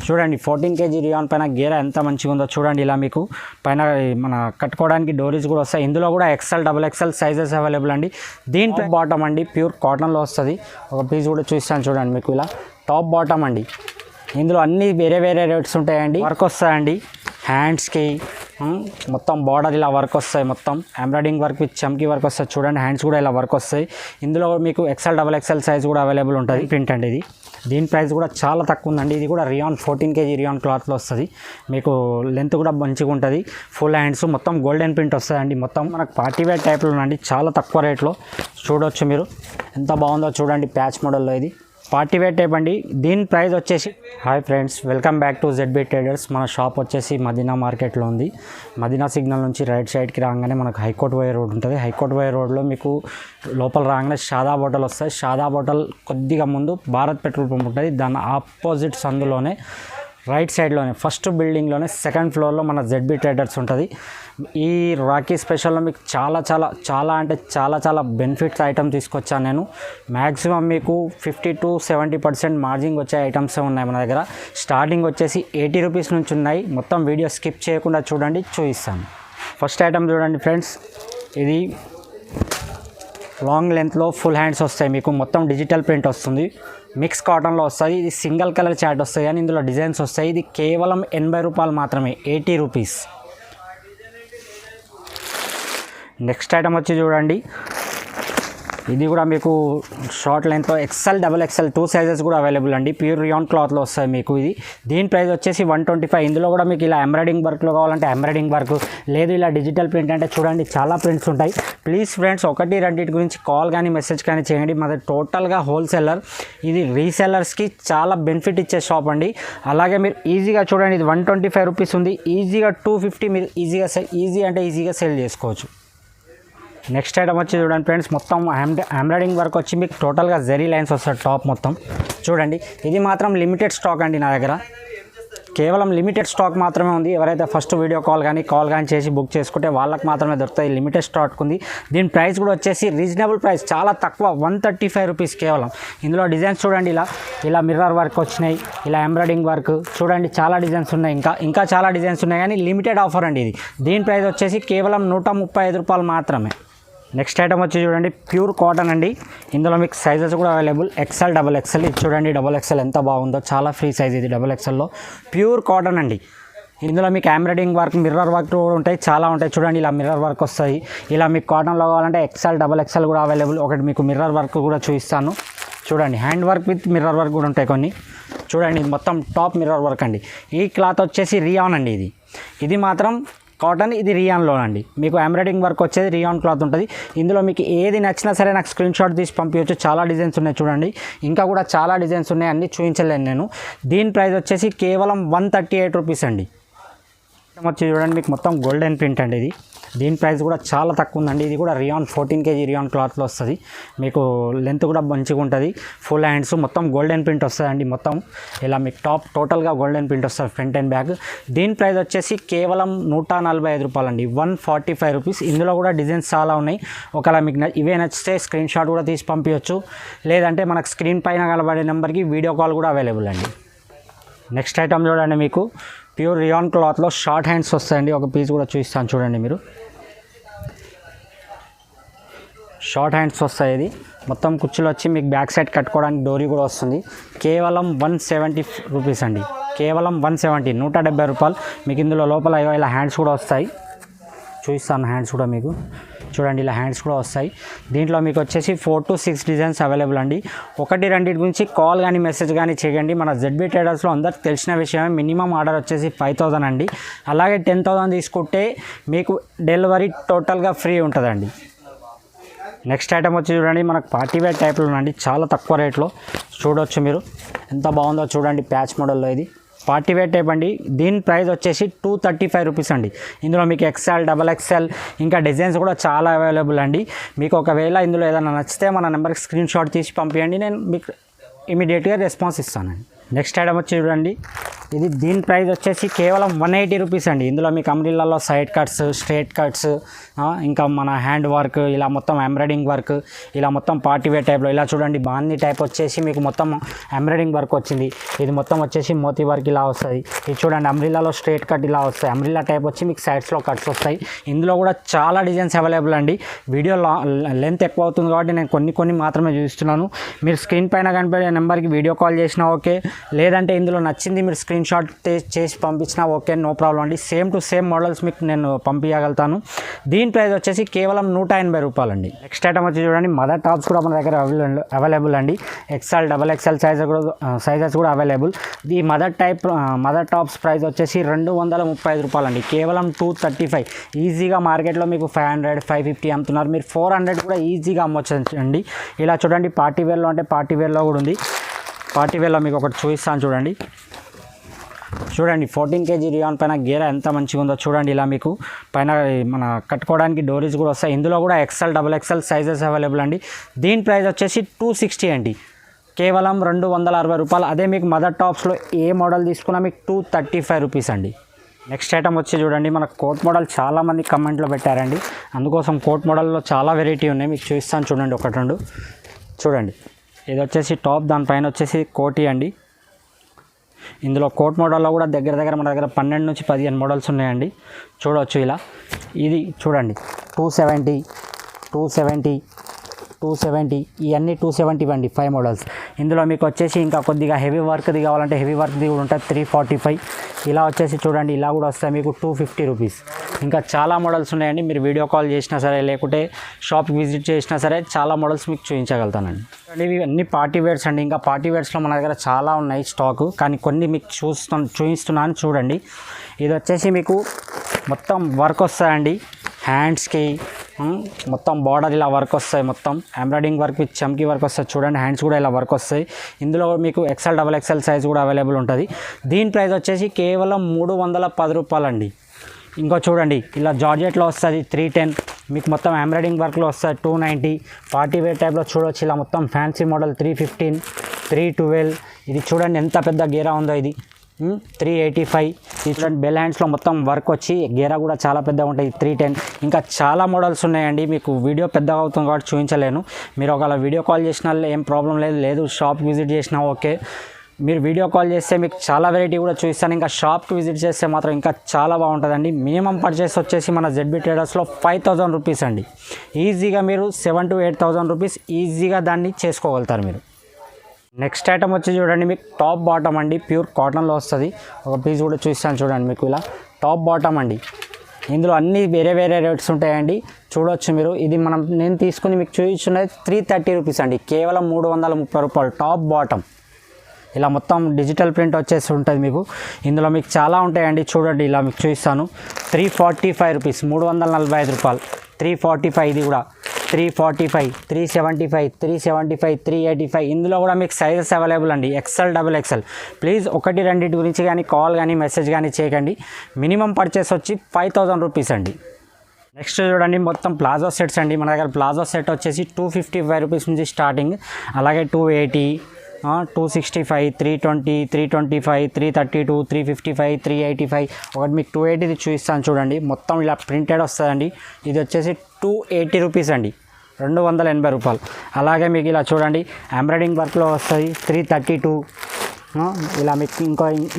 చూడండి 14 kg rayon పైన గేర ఎంత మంచిగా ఉందో చూడండి. ఇలా మీకు పైన మన కట్టుకోవడానికి డోరీస్ కూడా వస్తాయి. ఇందులో కూడా XL XXL సైజెస్ అవైలబుల్ అండి. దీని బాటమ్ అండి ప్యూర్ కాటన్లో వస్తుంది. ఒక పీస్ కూడా చూస్తాను చూడండి మీకు. ఇలా టాప్ బాటమ్ అండి. ఇందులో అన్నీ వేరే వేరే రేట్స్ ఉంటాయండి. వర్క్ వస్తాయండి హ్యాండ్స్కి, మొత్తం బార్డర్ ఇలా వర్క్ వస్తాయి. మొత్తం ఎంబ్రాయిడింగ్ వర్క్ విత్ చమ్కీ వర్క్ వస్తుంది చూడండి. హ్యాండ్స్ కూడా ఇలా వర్క్ వస్తాయి. ఇందులో మీకు XL XXL సైజ్ కూడా అవైలబుల్ ఉంటుంది. ప్రింట్ అండి ఇది. దీని ప్రైస్ కూడా చాలా తక్కువ ఉందండి. ఇది కూడా రియాన్ 14 kg రియాన్ క్లాత్లో వస్తుంది. మీకు లెంత్ కూడా మంచిగా ఉంటుంది. ఫుల్ హ్యాండ్స్ మొత్తం గోల్డెన్ ప్రింట్ వస్తుందండి. మొత్తం మనకు పార్టీ వేర్ టైప్లో ఉందండి. చాలా తక్కువ రేట్లో చూడవచ్చు మీరు. ఎంత బాగుందో చూడండి. ప్యాచ్ మోడల్లో ఇది పార్టీ వేర్ టైప్ అండి. దీని ప్రైస్ వచ్చేసి hi friends, welcome back to ZB traders. మన షాప్ వచ్చేసి మదీనా మార్కెట్లో ఉంది. మదీనా సిగ్నల్ నుంచి రైట్ సైడ్కి రాగానే మనకు హైకోర్ట్ వై రోడ్ ఉంటుంది. హైకోర్ట్ వై రోడ్లో మీకు లోపల రాగానే షాదాబ్ హోటల్ వస్తాయి. షాదాబ్ హోటల్ కొద్దిగా ముందు భారత్ పెట్రోల్ పంప్ ఉంటుంది. దాని ఆపోజిట్ సందులోనే రైట్ సైడ్లోనే ఫస్ట్ బిల్డింగ్లోనే సెకండ్ ఫ్లోర్లో మన ZB ట్రేడర్స్ ఉంటుంది. ఈ రాఖీ స్పెషల్లో మీకు చాలా బెనిఫిట్స్ ఐటమ్ తీసుకొచ్చాను నేను. మ్యాక్సిమం మీకు 50 to 70% మార్జిన్ వచ్చే ఐటమ్స్ ఉన్నాయి మన దగ్గర. స్టార్టింగ్ వచ్చేసి 80 రూపీస్ నుంచి ఉన్నాయి. మొత్తం వీడియో స్కిప్ చేయకుండా చూడండి, చూపిస్తాను. ఫస్ట్ ఐటమ్ చూడండి ఫ్రెండ్స్. ఇది లాంగ్ లెంత్లో ఫుల్ హ్యాండ్స్ వస్తాయి. మీకు మొత్తం డిజిటల్ ప్రింట్ వస్తుంది. మిక్స్ కాటన్లో వస్తుంది. ఇది సింగిల్ కలర్ చాట్ వస్తుంది కానీ ఇందులో డిజైన్స్ వస్తాయి. ఇది కేవలం 80 రూపాయలు మాత్రమే, 80 రూపీస్. నెక్స్ట్ ఐటమ్ వచ్చి చూడండి. ఇది కూడా మీకు షార్ట్ లెంత్లో XL XXL 2 సైజెస్ కూడా అవైలబుల్ అండి. ప్యూర్ రియాన్ క్లాత్లో వస్తాయి మీకు ఇది. దీని ప్రైస్ వచ్చేసి 125. ఇందులో కూడా మీకు ఇలా ఎంబ్రాయిడింగ్ వర్క్లో కావాలంటే ఎంబ్రాయిడింగ్ వర్క్, లేదు ఇలా డిజిటల్ ప్రింట్ అంటే చూడండి చాలా ప్రింట్స్ ఉంటాయి. ప్లీజ్ ఫ్రెండ్స్, ఒకటి రెండింటి గురించి కాల్ కానీ మెసేజ్ కానీ చేయండి. మాది టోటల్గా హోల్సేలర్. ఇది రీసెల్లర్స్కి చాలా బెనిఫిట్ ఇచ్చే షాప్ అండి. అలాగే మీరు ఈజీగా చూడండి, ఇది 125 రూపీస్ ఉంది. ఈజీగా 250 మీరు ఈజీగా సేల్ చేసుకోవచ్చు. నెక్స్ట్ ఐటమ్ వచ్చి చూడండి ఫ్రెండ్స్. మొత్తం ఎంబ్రాయిడింగ్ వర్క్ వచ్చి మీకు టోటల్గా జెరీ లైన్స్ వస్తుంది టాప్ మొత్తం చూడండి. ఇది మాత్రం లిమిటెడ్ స్టాక్ అండి నా దగ్గర. కేవలం లిమిటెడ్ స్టాక్ మాత్రమే ఉంది. ఎవరైతే ఫస్ట్ వీడియో కాల్ కానీ చేసి బుక్ చేసుకుంటే వాళ్ళకి మాత్రమే దొరుకుతాయి. లిమిటెడ్ స్టాక్ ఉంది. దీని ప్రైస్ కూడా వచ్చేసి రీజనబుల్ ప్రైస్, చాలా తక్కువ, 135 రూపీస్ కేవలం. ఇందులో డిజైన్స్ చూడండి. ఇలా మిర్రర్ వర్క్ వచ్చినాయి. ఇలా ఎంబ్రాయిడింగ్ వర్క్ చూడండి, చాలా డిజైన్స్ ఉన్నాయి. ఇంకా చాలా డిజైన్స్ ఉన్నాయి కానీ లిమిటెడ్ ఆఫర్ అండి ఇది. దీని ప్రైస్ వచ్చేసి కేవలం 135 రూపాయలు మాత్రమే. నెక్స్ట్ ఐటమ్ వచ్చి చూడండి. ప్యూర్ కాటన్ అండి. ఇందులో మీకు సైజెస్ కూడా అవైలబుల్ XL XXL. ఇది చూడండి XXL ఎంత బాగుందో, చాలా ఫ్రీ సైజ్ ఇది XXLలో. ప్యూర్ కాటన్ అండి. ఇందులో మీకు ఎంబ్రాయిడింగ్ వర్క్, మిర్రర్ వర్క్ కూడా ఉంటాయి, చాలా ఉంటాయి చూడండి. ఇలా మిర్రర్ వర్క్ వస్తాయి. ఇలా మీకు కాటన్లో కావాలంటే XL XXL కూడా అవైలబుల్. ఒకటి మీకు మిర్రర్ వర్క్ కూడా చూపిస్తాను చూడండి. Hand work with mirror work కూడా ఉంటాయి కొన్ని చూడండి. ఇది మొత్తం టాప్ మిర్రర్ వర్క్ అండి. ఈ క్లాత్ వచ్చేసి రియాన్ అండి. ఇది మాత్రం కాటన్, ఇది రియాన్లో అండి. మీకు ఎంబ్రాయిడింగ్ వర్క్ వచ్చేది రియాన్ క్లాత్ ఉంటుంది. ఇందులో మీకు ఏది నచ్చినా సరే నాకు స్క్రీన్ షాట్ తీసి పంపించవచ్చు. చాలా డిజైన్స్ ఉన్నాయి చూడండి. ఇంకా కూడా చాలా డిజైన్స్ ఉన్నాయి, అన్నీ చూపించలేను నేను. దీని ప్రైస్ వచ్చేసి కేవలం 138 రూపీస్ అండి. వచ్చి చూడండి మీకు మొత్తం గోల్డెన్ ప్రింట్ అండి ఇది. దీని ప్రైస్ కూడా చాలా తక్కువ ఉందండి. ఇది కూడా రియాన్ 14 kg రియాన్ క్లాత్లో వస్తుంది. మీకు లెంత్ కూడా మంచిగా ఉంటుంది. ఫుల్ హ్యాండ్స్ మొత్తం గోల్డెన్ ప్రింట్ వస్తుందండి. మొత్తం ఇలా మీకు టాప్ టోటల్గా గోల్డెన్ ప్రింట్ వస్తుంది ఫ్రంట్ అండ్ బ్యాక్. దీని ప్రైస్ వచ్చేసి కేవలం 145 రూపాయలు అండి, 145 రూపీస్. ఇందులో కూడా డిజైన్స్ చాలా ఉన్నాయి. ఒకవేళ మీకు ఇవే నచ్చితే స్క్రీన్ షాట్ కూడా తీసి పంపించవచ్చు. లేదంటే మనకు స్క్రీన్ పైన కనబడే నెంబర్కి వీడియో కాల్ కూడా అవైలబుల్ అండి. నెక్స్ట్ ఐటమ్ చూడండి. మీకు ప్యూర్ రియాన్ క్లాత్లో షార్ట్ హ్యాండ్స్ వస్తాయండి. ఒక పీస్ కూడా చూపిస్తాను చూడండి మీరు. షార్ట్ హ్యాండ్స్ వస్తాయి. ఇది మొత్తం కుర్చీలు వచ్చి మీకు బ్యాక్ సైడ్ కట్టుకోవడానికి డోరీ కూడా వస్తుంది. కేవలం 170 రూపీస్ అండి. కేవలం 170 రూపాయలు. మీకు ఇందులో లోపల ఇలా హ్యాండ్స్ కూడా వస్తాయి. చూపిస్తాను హ్యాండ్స్ కూడా మీకు చూడండి. ఇలా హ్యాండ్స్ కూడా వస్తాయి. దీంట్లో మీకు వచ్చేసి 4 to 6 డిజైన్స్ అవైలబుల్ అండి. ఒకటి రెండింటి గురించి కాల్ కానీ మెసేజ్ కానీ చేయండి. మన ZB ట్రేడర్స్లో అందరికి తెలిసిన విషయమే, మినిమం ఆర్డర్ వచ్చేసి 5000 అండి. అలాగే 10,000 తీసుకుంటే మీకు డెలివరీ టోటల్గా ఫ్రీ ఉంటుందండి. నెక్స్ట్ ఐటమ్ వచ్చి చూడండి. మనకు పార్టీ వేర్ టైప్లో ఉందండి. చాలా తక్కువ రేట్లో చూడవచ్చు మీరు. ఎంత బాగుందో చూడండి. ప్యాచ్ మోడల్లో ఇది పార్టీ వేర్ టైప్ అండి. దీని ప్రైస్ వచ్చేసి 235 రూపీస్ అండి. ఇందులో మీకు XL XXL ఇంకా డిజైన్స్ కూడా చాలా అవైలబుల్ అండి. మీకు ఒకవేళ ఇందులో ఏదైనా నచ్చితే మన నెంబర్కి స్క్రీన్ షాట్ తీసి పంపించండి, నేను మీకు ఇమీడియట్గా రెస్పాన్స్ ఇస్తానండి. నెక్స్ట్ ఐటమ్ వచ్చి చూడండి. దీని ప్రైస్ వచ్చేసి కేవలం 180 రూపీస్ అండి. ఇందులో మీకు అంబ్రిల్లాలో సైడ్ కట్స్, స్ట్రేట్ కట్స్, ఇంకా మన హ్యాండ్ వర్క్, ఇలా మొత్తం ఎంబ్రాయిడింగ్ వర్క్, ఇలా మొత్తం పార్టీ వేర్ టైప్లో ఇలా చూడండి. బాందీ టైప్ వచ్చేసి మీకు మొత్తం ఎంబ్రాయిడింగ్ వర్క్ వచ్చింది. ఇది మొత్తం వచ్చేసి మోతీ వర్క్ ఇలా వస్తుంది. ఇది చూడండి అంబ్రిల్లాలో స్ట్రేట్ కట్ ఇలా వస్తాయి. అంబ్రిల్లా టైప్ వచ్చి మీకు సైడ్స్లో కట్స్ వస్తాయి. ఇందులో కూడా చాలా డిజైన్స్ అవైలబుల్ అండి. వీడియో లెంత్ ఎక్కువ అవుతుంది కాబట్టి నేను కొన్ని మాత్రమే చూపిస్తున్నాను. మీరు స్క్రీన్ పైన కనిపించే నెంబర్కి వీడియో కాల్ చేసినా ఓకే, లేదంటే ఇందులో నచ్చింది మీరు స్క్రీన్ షాట్ చేసి పంపించినా ఓకే, నో ప్రాబ్లం అండి. సేమ్ టు సేమ్ మోడల్స్ మీకు నేను పంపించగలుగుతాను. దీని ప్రైస్ వచ్చేసి కేవలం 180 రూపాయలు అండి. నెక్స్ట్ ఐటమ్ వచ్చి చూడండి, మదర్ టాప్స్ కూడా మన దగ్గర అవైలబుల్ అండి. XL, XXL సైజెస్ కూడా అవైలబుల్. ఈ మదర్ టాప్స్ ప్రైస్ వచ్చేసి 235 రూపాయలు అండి. కేవలం 235. ఈజీగా మార్కెట్లో మీకు 500, 550 అమ్ముతున్నారు. మీరు 400 కూడా ఈజీగా అమ్మొచ్చు అండి. ఇలా చూడండి, పార్టీ వేర్లో అంటే పార్టీ వేర్లో కూడా ఉంది. పార్టీ వేర్లో మీకు ఒకటి చూపిస్తాను చూడండి. 14 kg రియాన్ పైన గేర ఎంత మంచిగా ఉందో చూడండి. ఇలా మీకు పైన మన కట్టుకోవడానికి డోరీస్ కూడా వస్తాయి. ఇందులో కూడా XL, XXL సైజెస్ అవైలబుల్ అండి. దీని ప్రైస్ వచ్చేసి 260 అండి. కేవలం 260 రూపాయలు. అదే మీకు మదర్ టాప్స్లో ఏ మోడల్ తీసుకున్నా మీకు 235 రూపీస్ అండి. నెక్స్ట్ ఐటమ్ వచ్చి చూడండి, మన కోట్ మోడల్ చాలామంది కమెంట్లో పెట్టారండి. అందుకోసం కోట్ మోడల్లో చాలా వెరైటీ ఉన్నాయి, మీకు చూపిస్తాను చూడండి. ఒకటి రెండు చూడండి. ఇది వచ్చేసి టాప్, దానిపైన వచ్చేసి కోటీ అండి. ఇందులో కోట్ మోడల్లో కూడా దగ్గర మన దగ్గర 12 నుంచి 15 మోడల్స్ ఉన్నాయండి. చూడవచ్చు ఇలా. ఇది చూడండి 270 ఇవన్నీ 270 ఇవ్వండి, 5 మోడల్స్. ఇందులో మీకు వచ్చేసి ఇంకా కొద్దిగా హెవీ వర్క్ది కావాలంటే హెవీ వర్క్ది కూడా ఉంటుంది, 345. ఇలా వచ్చేసి చూడండి, ఇలా కూడా వస్తాయి మీకు 250 రూపీస్. ఇంకా చాలా మోడల్స్ ఉన్నాయండి. మీరు వీడియో కాల్ చేసినా సరే, లేకుంటే షాప్కి విజిట్ చేసినా సరే చాలా మోడల్స్ మీకు చూపించగలుగుతానండి. ఇవి అన్ని పార్టీ వేర్స్ అండి. ఇంకా పార్టీ వేర్స్లో మన దగ్గర చాలా ఉన్నాయి స్టాకు, కానీ కొన్ని మీకు చూపిస్తున్నాను చూడండి. ఇది వచ్చేసి మీకు మొత్తం వర్క్ వస్తాయండి. హ్యాండ్స్కి మొత్తం బార్డర్ ఇలా వర్క్ వస్తాయి. మొత్తం ఎంబ్రాయిడింగ్ వర్క్ విత్ చమ్కీ వర్క్ వస్తుంది చూడండి. హ్యాండ్స్ కూడా ఇలా వర్క్ వస్తాయి. ఇందులో మీకు XL, XXL సైజ్ కూడా అవైలబుల్ ఉంటుంది. దీని ప్రైస్ వచ్చేసి కేవలం 310 రూపాయలు అండి. ఇంకో చూడండి, ఇలా జార్జెట్లో వస్తుంది 310. మీకు మొత్తం ఎంబ్రాయిడింగ్ వర్క్లో వస్తుంది 290. పార్టీ వేర్ టైప్లో చూడవచ్చు. ఇలా మొత్తం ఫ్యాన్సీ మోడల్ 315, 312. ఇది చూడండి ఎంత పెద్ద గేరా ఉందో. ఇది 385. ఇది చూడండి, బెల్ హ్యాండ్స్లో మొత్తం వర్క్ వచ్చి గేరా కూడా చాలా పెద్దగా ఉంటుంది 310. ఇంకా చాలా మోడల్స్ ఉన్నాయండి. మీకు వీడియో పెద్దగా అవుతుంది కాబట్టి చూపించలేను. మీరు ఒకవేళ వీడియో కాల్ చేసినా ఏం ప్రాబ్లం లేదు, షాప్కి విజిట్ చేసినా ఓకే. మీరు వీడియో కాల్ చేస్తే మీకు చాలా వెరైటీ కూడా చూపిస్తాను. ఇంకా షాప్కి విజిట్ చేస్తే మాత్రం ఇంకా చాలా బాగుంటుందండి. మినిమం పర్చేస్ వచ్చేసి మన ZB ట్రేడర్స్లో 5000 రూపీస్ అండి. ఈజీగా మీరు 7,000 to 8,000 రూపీస్ ఈజీగా దాన్ని చేసుకోగలుగుతారు మీరు. నెక్స్ట్ ఐటమ్ వచ్చి చూడండి, మీకు టాప్ బాటమ్ అండి. ప్యూర్ కాటన్లో వస్తుంది. ఒక పీస్ కూడా చూస్తాను చూడండి. మీకు ఇలా టాప్ బాటమ్ అండి. ఇందులో అన్ని వేరే రేట్స్ ఉంటాయండి. చూడవచ్చు మీరు. ఇది నేను తీసుకుని మీకు చూపించున్నది 330 రూపీస్ అండి. కేవలం 330 రూపాయలు టాప్ బాటమ్. ఇలా మొత్తం డిజిటల్ ప్రింట్ వచ్చేసి ఉంటుంది మీకు. ఇందులో మీకు చాలా ఉంటాయండి. చూడండి, ఇలా మీకు చూపిస్తాను. 345 రూపీస్, 345 రూపాయలు. 345. ఇది కూడా 345, 375, 375, 385. ఇందులో కూడా మీకు సైజెస్ అవైలబుల్ అండి. XL, XXL. ప్లీజ్ ఒకటి రెండింటి గురించి కానీ కాల్ కానీ మెసేజ్ కానీ చేయకండి. మినిమం పర్చేస్ వచ్చి 5000 రూపీస్ అండి. నెక్స్ట్ చూడండి, మొత్తం ప్లాజో సెట్స్ అండి. మన దగ్గర ప్లాజో సెట్ వచ్చేసి 255 రూపీస్ నుంచి స్టార్టింగ్. అలాగే 280, 265, 320, 325, 332, 355, 385. ఒకటి మీకు 280 చూపిస్తాను చూడండి. మొత్తం ఇలా ప్రింటెడ్ వస్తుందండి. ఇది వచ్చేసి 280 రూపీస్ అండి, 280 రూపాయలు. అలాగే మీకు ఇలా చూడండి, ఎంబ్రాయిడింగ్ వర్క్లో వస్తుంది 332. ఇలా మీకు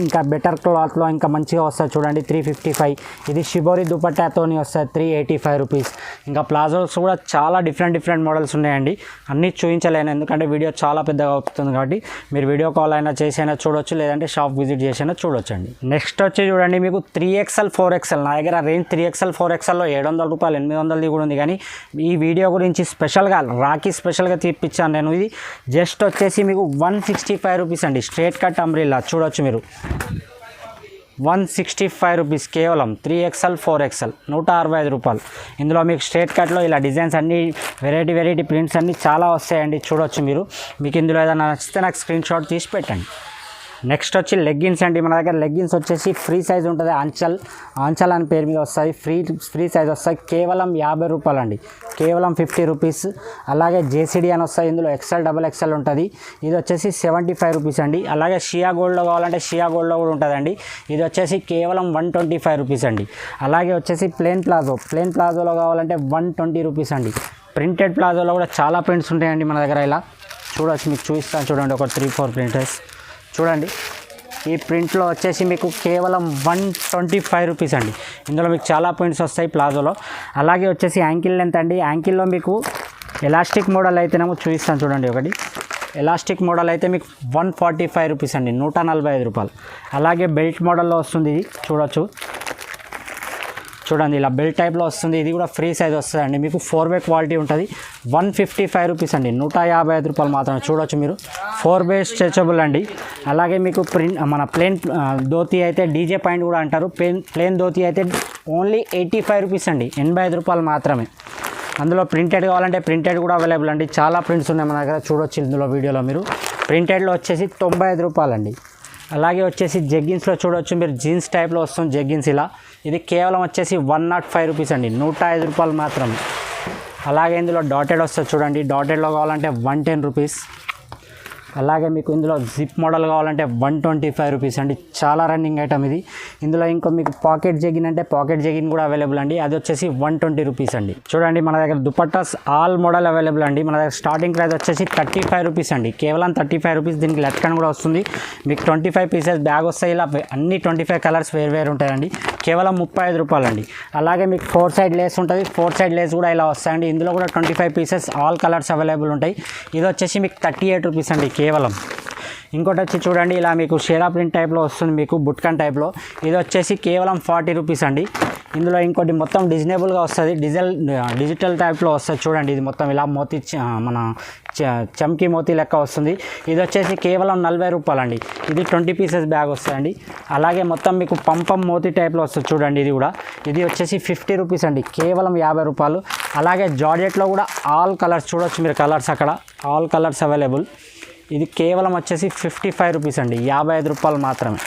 ఇంకా బెటర్ క్లాత్లో ఇంకా మంచిగా వస్తుంది చూడండి 355. ఇది షిబోరి దుపట్టాతో వస్తుంది 385 రూపీస్. ఇంకా ప్లాజోస్ కూడా చాలా డిఫరెంట్ మోడల్స్ ఉన్నాయండి. అన్నీ చూపించలేను ఎందుకంటే వీడియో చాలా పెద్దగా అవుతుంది కాబట్టి మీరు వీడియో కాల్ అయినా చేసైనా చూడొచ్చు, లేదంటే షాప్ విజిట్ చేసైనా చూడొచ్చు అండి. నెక్స్ట్ వచ్చి చూడండి, మీకు 3XL, 4XL. నా దగ్గర రేంజ్ 3XL, 4XLలో 700 రూపాయలు, 800 కూడా ఉంది. కానీ ఈ వీడియో గురించి స్పెషల్గా రాఖీ స్పెషల్గా తీపిచ్చాను నేను. ఇది జస్ట్ వచ్చేసి మీకు 165 రూపీస్ అండి. స్ట్రేట్ కట్ అంబ్రిల్లా చూడొచ్చు మీరు. 165 రూపీస్ కేవలం. 3XL, 4XL 165 రూపాయలు. ఇందులో మీకు స్ట్రేట్ కట్లో ఇలా డిజైన్స్ అన్నీ వెరైటీ ప్రింట్స్ అన్నీ చాలా వస్తాయండి. చూడొచ్చు మీరు. మీకు ఇందులో ఏదైనా నచ్చితే నాకు స్క్రీన్ షాట్ తీసి పెట్టండి. నెక్స్ట్ వచ్చి లెగ్గిన్స్ అండి. మన దగ్గర లెగ్గిన్స్ వచ్చేసి ఫ్రీ సైజ్ ఉంటుంది, ఆంచల్ అని పేరు మీద వస్తాయి, ఫ్రీ సైజ్ వస్తాయి. కేవలం 50 రూపాయలు అండి, కేవలం 50 రూపీస్. అలాగే జేసీడీ అని వస్తాయి, ఇందులో ఎక్సెల్ డబల్ ఎక్సెల్ ఉంటుంది. ఇది వచ్చేసి 75 రూపీస్ అండి. అలాగే షియా గోల్డ్లో కావాలంటే షియా గోల్డ్లో కూడా ఉంటుందండి. ఇది వచ్చేసి కేవలం 125 రూపీస్ అండి. అలాగే వచ్చేసి ప్లేన్ ప్లాజోలో కావాలంటే 120 రూపీస్ అండి. ప్రింటెడ్ ప్లాజోలో కూడా చాలా ప్రింట్స్ ఉంటాయండి మన దగ్గర. ఇలా చూడవచ్చు, మీకు చూపిస్తాను చూడండి, ఒక 3-4 ప్రింటర్స్ చూడండి. ఈ ప్రింట్లో వచ్చేసి మీకు కేవలం 125 రూపీస్ అండి. ఇందులో మీకు చాలా ప్రింట్స్ వస్తాయి ప్లాజోలో. అలాగే వచ్చేసి యాంకిల్ లెంత్ అండి. యాంకిల్లో మీకు ఎలాస్టిక్ మోడల్ అయితేనేమో చూపిస్తాను చూడండి. ఒకటి ఎలాస్టిక్ మోడల్ అయితే మీకు 145 రూపీస్ అండి, 145 రూపాయలు. అలాగే బెల్ట్ మోడల్లో వస్తుంది, ఇది చూడండి ఇలా బెల్ట్ టైప్లో వస్తుంది. ఇది కూడా ఫ్రీ సైజ్ వస్తుందండి, మీకు 4-way క్వాలిటీ ఉంటుంది. 155 రూపీస్ అండి, 155 రూపాయలు మాత్రమే. చూడవచ్చు మీరు, 4-way స్ట్రెచబుల్ అండి. అలాగే మీకు మన ప్లేన్ ధోతి అయితే డీజే పాయింట్ కూడా అంటారు. ప్లేన్ ధోతి అయితే ఓన్లీ 85 రూపీస్ అండి, 85 రూపాయలు మాత్రమే. అందులో ప్రింటెడ్ కావాలంటే ప్రింటెడ్ కూడా అవైలబుల్ అండి. చాలా ప్రింట్స్ ఉన్నాయి మన దగ్గర, చూడవచ్చు ఇందులో వీడియోలో మీరు. ప్రింటెడ్లో వచ్చేసి 95 రూపాయలు అండి. అలాగే వచ్చేసి జెగ్గిన్స్లో చూడవచ్చు మీరు, జీన్స్ టైప్లో వస్తుంది జెగ్గిన్స్ ఇలా. ఇది కేవలం వచ్చేసి 105 రూపీస్ అండి, 105 రూపాయలు మాత్రమే. అలాగే ఇందులో డాటెడ్ వస్తుంది చూడండి, డాటెడ్లో కావాలంటే 110 రూపీస్. అలాగే మీకు ఇందులో జిప్ మోడల్ కావాలంటే 125 రూపీస్ అండి, చాలా రన్నింగ్ ఐటమ్ ఇది. ఇందులో ఇంకో మీకు పాకెట్ జెగిన్ అంటే పాకెట్ జెగిన్ కూడా అవైలబుల్ అండి, అది వచ్చేసి 120 రూపీస్ అండి. చూడండి మన దగ్గర దుపట్టాస్ ఆల్ మోడల్ అవైలబుల్ అండి. మన దగ్గర స్టార్టింగ్ ప్రైస్ వచ్చేసి 35 రూపీస్ అండి, కేవలం 35 రూపీస్. దీనికి లెట్కన్ కూడా వస్తుంది, మీకు 25 పీసెస్ బ్యాగ్ వస్తాయి. ఇలా అన్ని 25 కలర్స్ వేరు ఉంటాయండి, కేవలం 35 రూపాయలు అండి. అలాగే మీకు 4 సైడ్ లేస్ ఉంటుంది, 4 సైడ్ లేస్ కూడా ఇలా వస్తాయండి. ఇందులో కూడా 25 పీసెస్ ఆల్ కలర్స్ అవైలబుల్ ఉంటాయి. ఇది వచ్చేసి మీకు 38 రూపీస్ అండి కేవలం. ఇంకోటి వచ్చి చూడండి, ఇలా మీకు షేరా ప్రింట్ టైప్లో వస్తుంది, మీకు బుట్కన్ టైప్లో. ఇది వచ్చేసి కేవలం 40 రూపీస్ అండి. ఇందులో ఇంకోటి మొత్తం డిజైనబుల్గా వస్తుంది, డిజిటల్ టైప్లో వస్తుంది చూడండి. ఇది మొత్తం ఇలా మోతీ మన చమ్కీ మోతీ లెక్క వస్తుంది. ఇది వచ్చేసి కేవలం 40 రూపాయలు అండి. ఇది 20 పీసెస్ బ్యాగ్ వస్తాయండి. అలాగే మొత్తం మీకు పంపం మోతీ టైప్లో వస్తుంది చూడండి. ఇది వచ్చేసి 50 రూపీస్ అండి, కేవలం 50 రూపాయలు. అలాగే జార్జెట్లో కూడా ఆల్ కలర్స్ చూడవచ్చు మీరు, కలర్స్ అక్కడ ఆల్ కలర్స్ అవైలబుల్. ఇది కేవలం వచ్చేసి 55 రూపీస్ అండి, 55 రూపాయలు మాత్రమే.